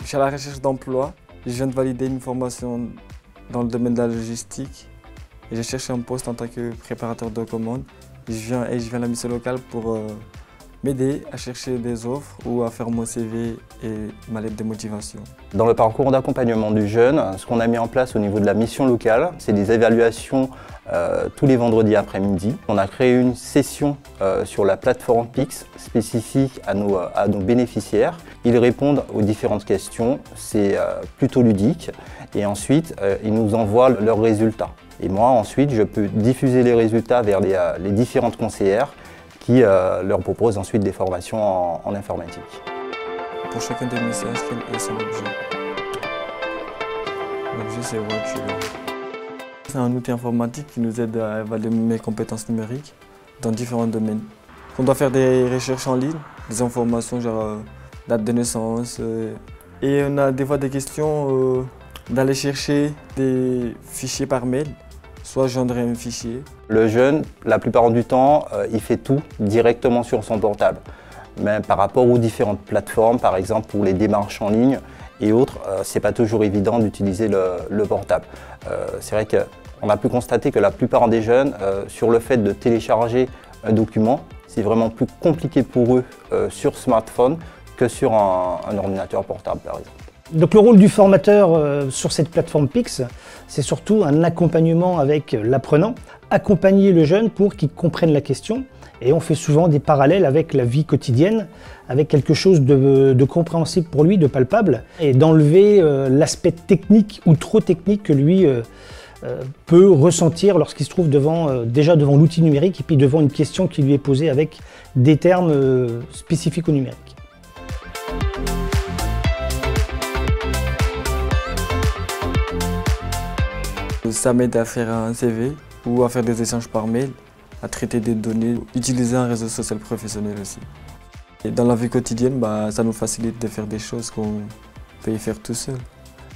Je suis à la recherche d'emploi. Je viens de valider une formation dans le domaine de la logistique et je cherche un poste en tant que préparateur de commandes. Je viens à la mission locale pour m'aider à chercher des offres ou à faire mon CV et ma lettre de motivation. Dans le parcours d'accompagnement du jeune, ce qu'on a mis en place au niveau de la mission locale, c'est des évaluations tous les vendredis après-midi. On a créé une session sur la plateforme Pix spécifique à nos bénéficiaires. Ils répondent aux différentes questions, c'est plutôt ludique et ensuite ils nous envoient leurs résultats. Et moi ensuite je peux diffuser les résultats vers les différentes conseillères qui leur proposent ensuite des formations en informatique. Pour chacun des messages, quel est son objet? L'objet, c'est voiture. C'est un outil informatique qui nous aide à évaluer mes compétences numériques dans différents domaines. On doit faire des recherches en ligne, des informations genre date de naissance. Et on a des fois des questions d'aller chercher des fichiers par mail. Soit j'enverrai un fichier. Le jeune, la plupart du temps, il fait tout directement sur son portable. Mais par rapport aux différentes plateformes, par exemple pour les démarches en ligne et autres, c'est pas toujours évident d'utiliser le portable. C'est vrai qu'on a pu constater que la plupart des jeunes, sur le fait de télécharger un document, c'est vraiment plus compliqué pour eux sur smartphone que sur un ordinateur portable par exemple. Donc le rôle du formateur sur cette plateforme Pix, c'est surtout un accompagnement avec l'apprenant, accompagner le jeune pour qu'il comprenne la question. Et on fait souvent des parallèles avec la vie quotidienne, avec quelque chose de compréhensible pour lui, de palpable, et d'enlever l'aspect technique ou trop technique que lui peut ressentir lorsqu'il se trouve déjà devant l'outil numérique et puis devant une question qui lui est posée avec des termes spécifiques au numérique. Ça m'aide à faire un CV ou à faire des échanges par mail, à traiter des données, utiliser un réseau social professionnel aussi. Et dans la vie quotidienne, ça nous facilite de faire des choses qu'on peut y faire tout seul.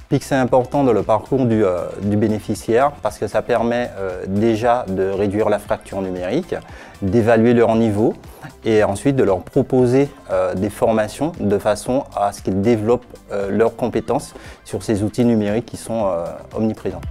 Pix est important dans le parcours du bénéficiaire parce que ça permet déjà de réduire la fracture numérique, d'évaluer leur niveau et ensuite de leur proposer des formations de façon à ce qu'ils développent leurs compétences sur ces outils numériques qui sont omniprésents.